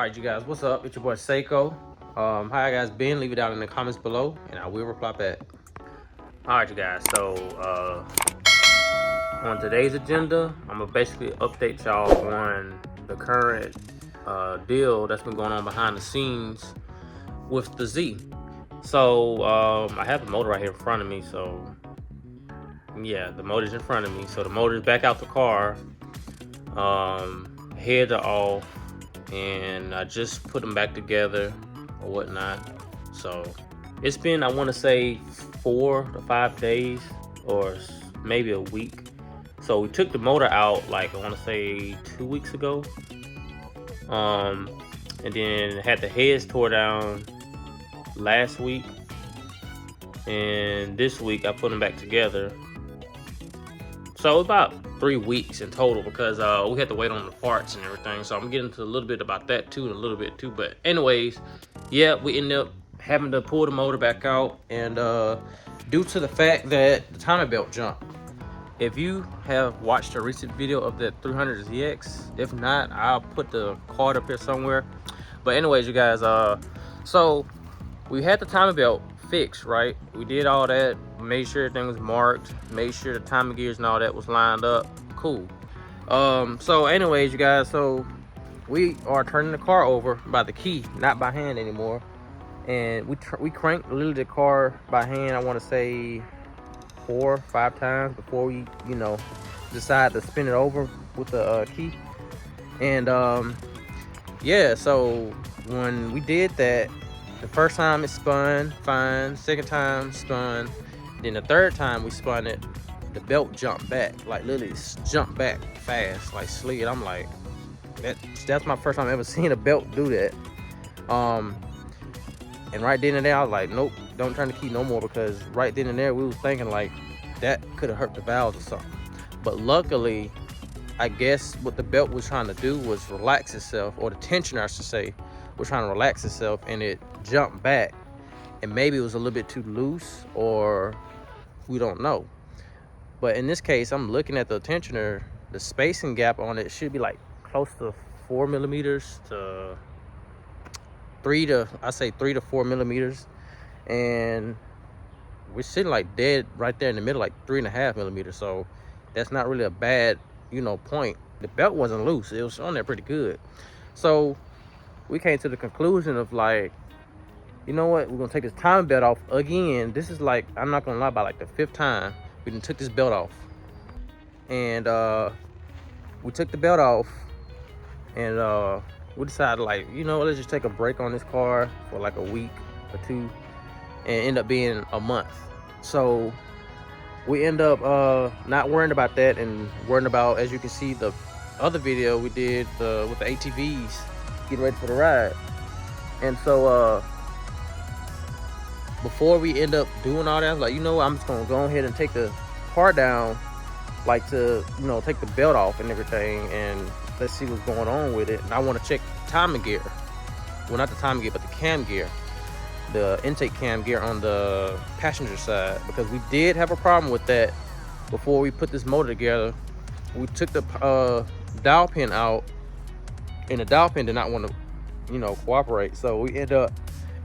Alright, you guys, what's up? It's your boy Seiko. How you guys been? Leave it down in the comments below and I will reply back. Alright, you guys, so on today's agenda, I'm gonna basically update y'all on the current deal that's been going on behind the scenes with the Z. So I have the motor right here in front of me, so yeah, the motor's in front of me. So the motor's back out the car, heads are off, and I just put them back together or whatnot. So it's been, I want to say, 4 to 5 days or maybe a week. So we took the motor out, like, I want to say 2 weeks ago, and then had the heads tore down last week, and this week I put them back together. So about 3 weeks in total, because we had to wait on the parts and everything. So I'm getting to a little bit about that too, and a little bit too. But anyways, yeah, we ended up having to pull the motor back out, and due to the fact that the timing belt jumped. If you have watched a recent video of that 300ZX, if not, I'll put the card up here somewhere. But anyways, you guys, so we had the timing belt fixed, right? We did all that, made sure everything was marked, made sure the timing gears and all that was lined up. Cool. So anyways, you guys, so we are turning the car over by the key, not by hand anymore. And we cranked literally the car by hand, I want to say 4 or 5 times before we, decide to spin it over with the key. And yeah, so when we did that, the first time it spun fine, second time spun, then the third time we spun it, the belt jumped back, like literally jumped back fast, like slid. I'm like, that's my first time ever seeing a belt do that. And right then and there, I was like, nope, don't turn the key no more, because right then and there we was thinking like that could have hurt the valves or something. But luckily, I guess what the belt was trying to do was relax itself, or the tensioner, I should say, was trying to relax itself, and it jumped back. And maybe it was a little bit too loose, or we don't know. But in this case, I'm looking at the tensioner, the spacing gap on it should be like close to 4 millimeters to 3 to 4 millimeters. And we're sitting like dead right there in the middle, like 3.5 millimeters. So that's not really a bad, point. The belt wasn't loose. It was on there pretty good. So we came to the conclusion of like, you know what, we're gonna take this timing belt off again. This is like, I'm not gonna lie, about like the 5th time we done took this belt off. And we took the belt off, and we decided like, let's just take a break on this car for like a week or 2, and end up being a month. So we end up not worrying about that, and worrying about, as you can see, the other video we did with the ATVs getting ready for the ride. And so before we end up doing all that, I was like, I'm just gonna go ahead and take the car down, like to take the belt off and everything, and let's see what's going on with it. And I want to check the timing gear, well, not the timing gear, but the cam gear, the intake cam gear on the passenger side, because we did have a problem with that before we put this motor together. We took the dowel pin out, and the dowel pin did not want to cooperate, so we ended up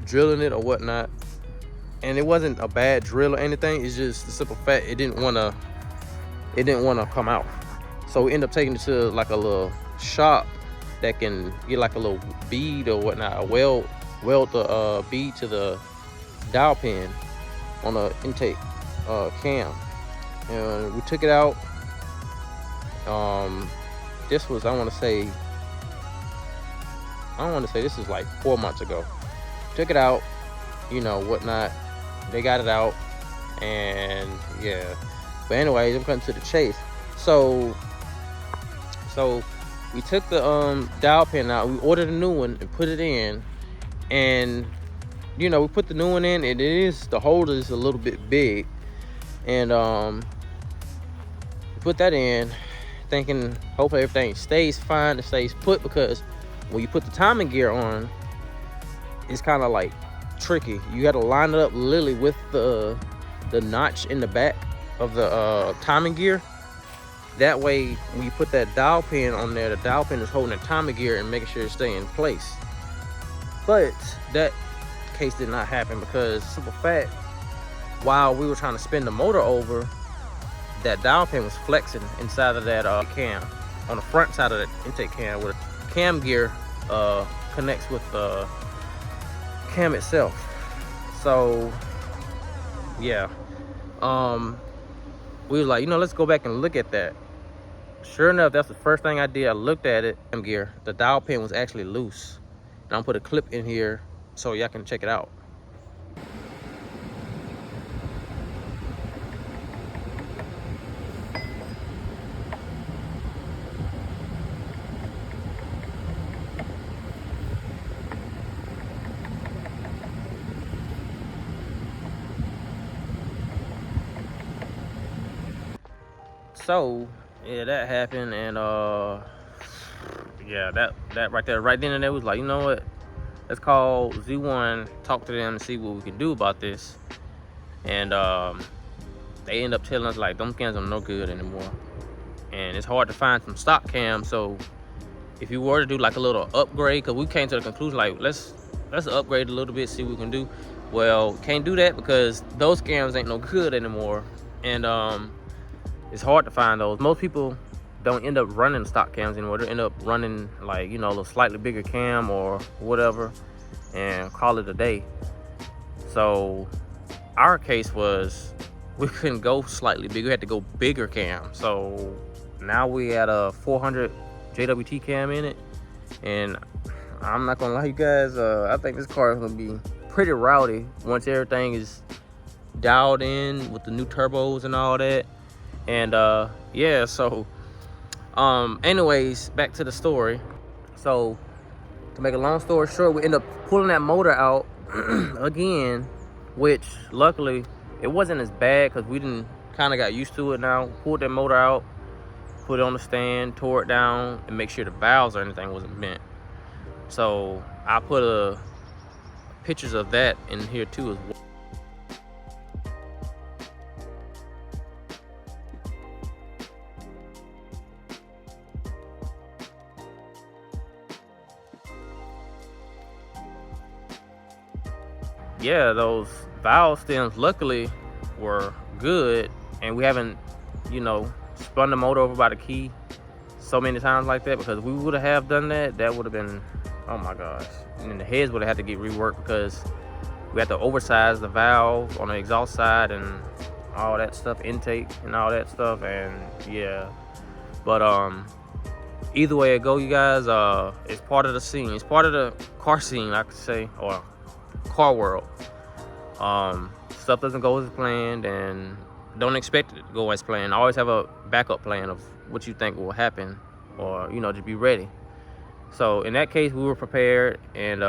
drilling it or whatnot. And it wasn't a bad drill or anything, it's just the simple fact it didn't want to come out. So we ended up taking it to like a little shop that can get like a little bead or whatnot, weld the bead to the dowel pin on the intake cam. And we took it out. This was, I want to say this is like 4 months ago. Took it out, whatnot. They got it out, and yeah. But anyways, I'm cutting to the chase. So we took the dowel pin out. We ordered a new one and put it in, and we put the new one in, and the holder is a little bit big, and we put that in, thinking hopefully everything stays fine, it stays put, because when you put the timing gear on, it's kind of like tricky. You got to line it up literally with the notch in the back of the timing gear. That way, when you put that dowel pin on there, the dowel pin is holding the timing gear and making sure it stays in place. But that case did not happen because simple fact, while we were trying to spin the motor over, that dial pin was flexing inside of that cam, on the front side of that intake cam, where the cam gear connects with the cam itself. So yeah, we was like, let's go back and look at that. Sure enough, that's the first thing I did. I looked at it, cam gear, the dial pin was actually loose. And I'm gonna put a clip in here so y'all can check it out. So yeah, that happened, and yeah, that right there, right then and there, was like, you know what? Let's call Z1, talk to them, and see what we can do about this. And they end up telling us like, them cams are no good anymore, and it's hard to find some stock cams. So if you were to do like a little upgrade, because we came to the conclusion like, let's upgrade a little bit, see what we can do. Well, can't do that because those cams ain't no good anymore, and it's hard to find those. Most people don't end up running stock cams anymore. They end up running like, a little slightly bigger cam or whatever, and call it a day. So our case was, we couldn't go slightly bigger, we had to go bigger cam. So now we had a 400 JWT cam in it, and I'm not gonna lie, you guys, I think this car is gonna be pretty rowdy once everything is dialed in with the new turbos and all that. And yeah, so anyways, back to the story. So to make a long story short, we end up pulling that motor out again, which luckily it wasn't as bad because we didn't kind of got used to it now. Pulled that motor out, put it on the stand, tore it down, and make sure the valves or anything wasn't bent. So I put pictures of that in here too as well. Yeah, those valve stems luckily were good, and we haven't, spun the motor over by the key so many times like that, because we would have done that, that would have been, oh my gosh. And the heads would have had to get reworked because we had to oversize the valve on the exhaust side and all that stuff, intake and all that stuff, and yeah. But either way it go, you guys, it's part of the scene. It's part of the car scene, I could say, or car world. Stuff doesn't go as planned, and don't expect it to go as planned. Always have a backup plan of what you think will happen, or to be ready. So in that case, we were prepared, and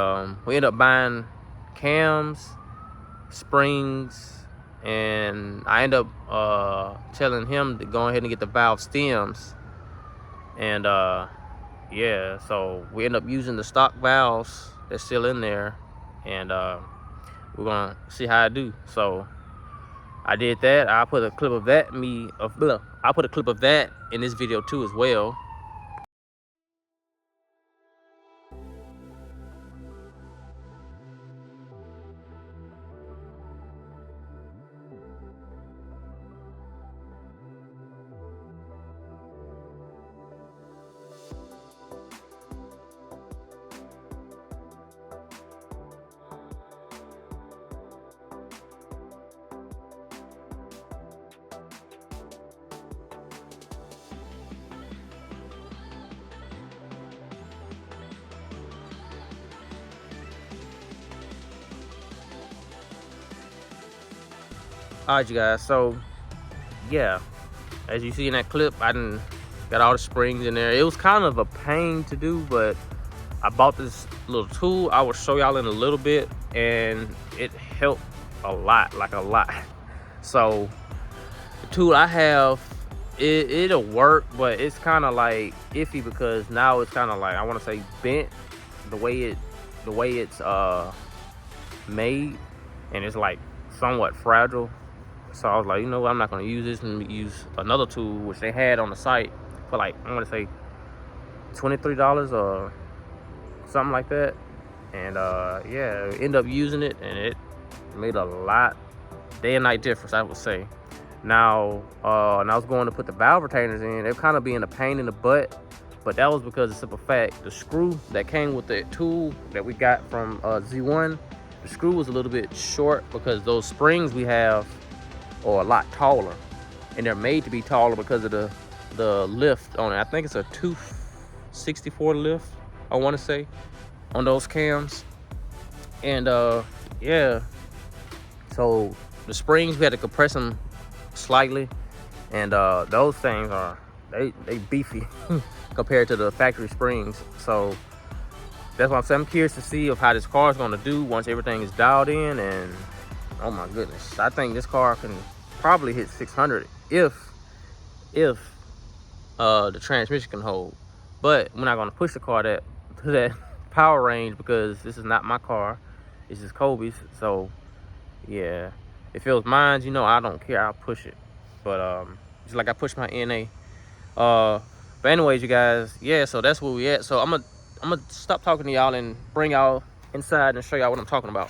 we ended up buying cams, springs, and I ended up telling him to go ahead and get the valve stems. And yeah, so we end up using the stock valves that's still in there, and we're gonna see how I do. So I did that. I put a clip of that I put a clip of that in this video too as well. Alright, you guys, so yeah, as you see in that clip, I done got all the springs in there. It was kind of a pain to do, but I bought this little tool. I will show y'all in a little bit, and it helped a lot, like a lot. So the tool I have, it'll work, but it's kind of like iffy because now it's kind of like, I want to say, bent the way it's made, and it's like somewhat fragile. So I was like, what, I'm not going to use this, and use another tool which they had on the site for like, I'm going to say $23 or something like that. And yeah, end up using it, and it made a lot day and night difference, I would say. Now, and I was going to put the valve retainers in, they're kind of being a pain in the butt, but that was because of the simple fact, the screw that came with the tool that we got from Z1, the screw was a little bit short because those springs we have are a lot taller, and they're made to be taller because of the lift on it. I think it's a 264 lift, I want to say, on those cams. And yeah, so the springs, we had to compress them slightly, and those things are they beefy compared to the factory springs. So that's why I'm curious to see of how this car is going to do once everything is dialed in. And oh my goodness, I think this car can probably hit 600 if the transmission can hold. But we're not going to push the car to that power range because this is not my car. This is Kobe's. So yeah, if it was mine, you know, I don't care, I'll push it. But just like I push my NA. But anyways, you guys, yeah, so that's where we at. So I'm gonna stop talking to y'all and bring y'all inside and show y'all what I'm talking about.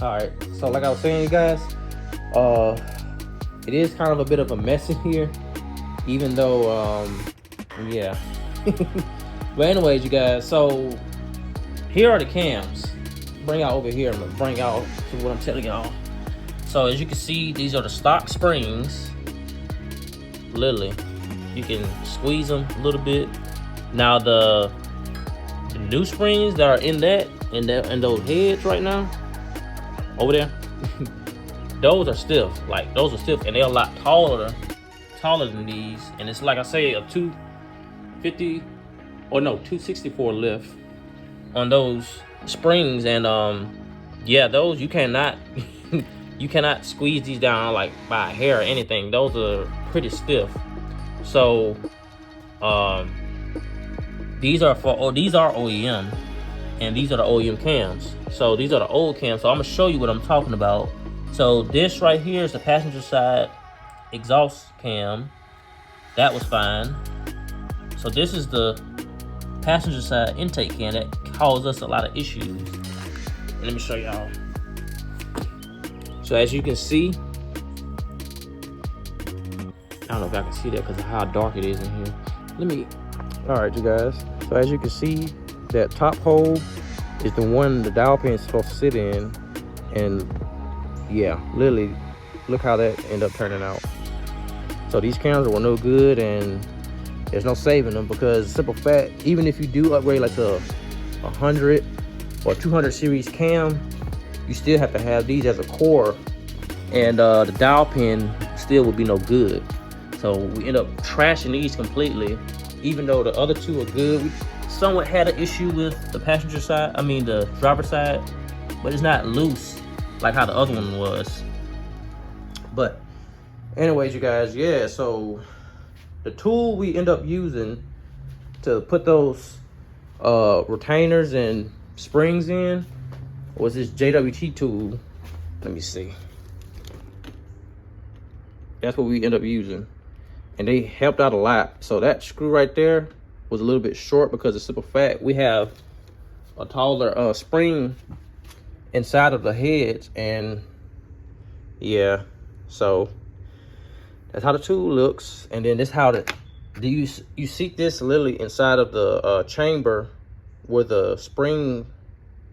All right, so like I was saying, you guys, it is kind of a bit of a mess in here, even though yeah. But anyways, you guys, so here are the cams. Bring out over here, I'm gonna bring out to what I'm telling y'all. So as you can see, these are the stock springs. Literally, you can squeeze them a little bit. Now the new springs that are in that and those heads right now over there, those are stiff. Like, those are stiff, and they're a lot taller than these. And it's like I say, a 250 or no 264 lift on those springs. And yeah, those you cannot you cannot squeeze these down like by a hair or anything. Those are pretty stiff. So these are OEM, and these are the OEM cams. So these are the old cams. So I'm gonna show you what I'm talking about. So this right here is the passenger side exhaust cam. That was fine. So this is the passenger side intake cam that caused us a lot of issues. Let me show y'all. So as you can see, I don't know if I can see that because of how dark it is in here. All right, you guys. So as you can see, that top hole is the one the dial pin is supposed to sit in. And yeah, literally, look how that ended up turning out. So these cams were no good, and there's no saving them because simple fact, even if you do upgrade like to 100 or 200 series cam, you still have to have these as a core, and the dial pin still would be no good. So we end up trashing these completely, even though the other two are good. We somewhat had an issue with the passenger side, the driver side, but it's not loose like how the other one was. But anyways, you guys, yeah, so the tool we end up using to put those retainers and springs in was this JWT tool. Let me see. That's what we end up using, and they helped out a lot. So that screw right there was a little bit short because of simple fact, we have a taller spring inside of the heads. And yeah, so that's how the tool looks. And then this how you seat this literally inside of the chamber where the spring,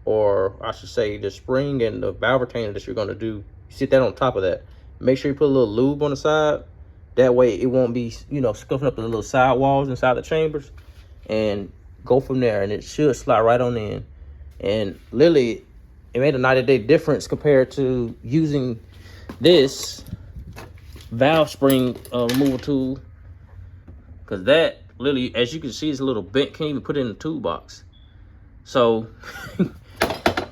or I should say the spring and the valve retainer that you're going to do, you sit that on top of that. Make sure you put a little lube on the side, that way it won't be, you know, scuffing up the little side walls inside the chambers, and go from there, and it should slide right on in. And literally, it made a 90-day difference compared to using this valve spring removal tool, because that literally, as you can see, is a little bent, can't even put it in the toolbox. So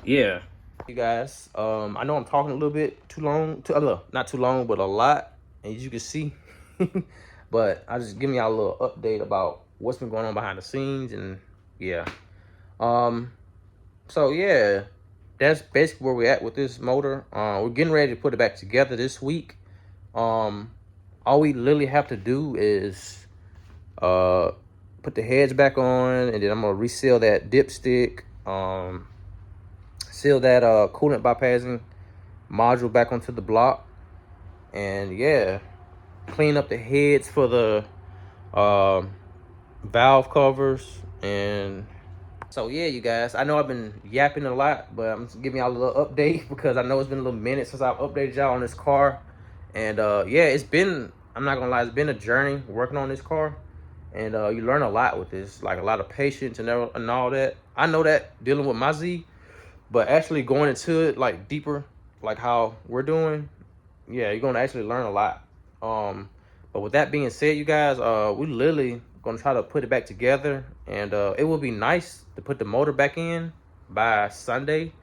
yeah, you guys, I know I'm talking a little bit too long, not too long, but a lot, as you can see. But I just giving y'all a little update about what's been going on behind the scenes, and yeah. So yeah, that's basically where we're at with this motor. We're getting ready to put it back together this week. All we literally have to do is put the heads back on, and then I'm gonna reseal that dipstick, seal that coolant bypassing module back onto the block, and yeah, clean up the heads for the valve covers. And so yeah, you guys, I know I've been yapping a lot, but I'm just giving y'all a little update because I know it's been a little minute since I've updated y'all on this car. And yeah, it's been, I'm not gonna lie, it's been a journey working on this car. And you learn a lot with this, like a lot of patience and all that. I know that dealing with my Z, but actually going into it like deeper, like how we're doing, yeah, you're gonna actually learn a lot. But with that being said, you guys, we literally gonna try to put it back together, and it will be nice to put the motor back in by Sunday,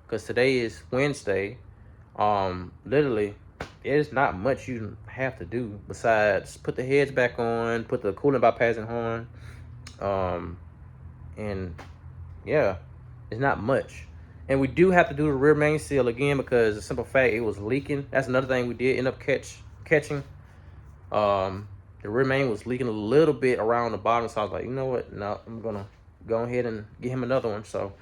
because today is Wednesday. Literally, there's not much you have to do besides put the heads back on, put the coolant bypassing on, and yeah, it's not much. And we do have to do the rear main seal again because the simple fact it was leaking. That's another thing we did end up catching. The rear main was leaking a little bit around the bottom, so I was like, you know what? No, I'm gonna go ahead and get him another one. So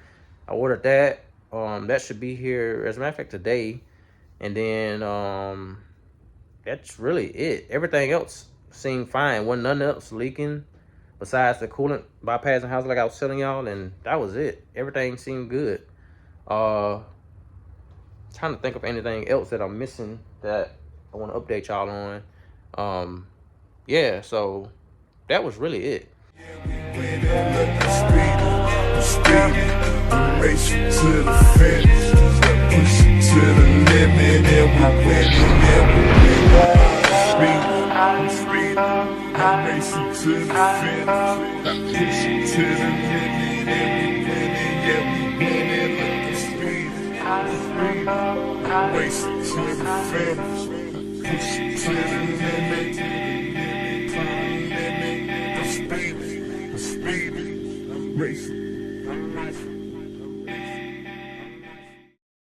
I ordered that. That should be here, as a matter of fact, today. And then that's really it. Everything else seemed fine. Wasn't nothing else leaking besides the coolant bypassing house like I was telling y'all, and that was it. Everything seemed good. Trying to think of anything else that I'm missing that I want to update y'all on. Yeah, so that was really it. Race to the finish, push it to the limit, and we winning, speed, race to the finish, push it to the limit, and we winning, speed, race to the finish, push it to the limit, speed, racing.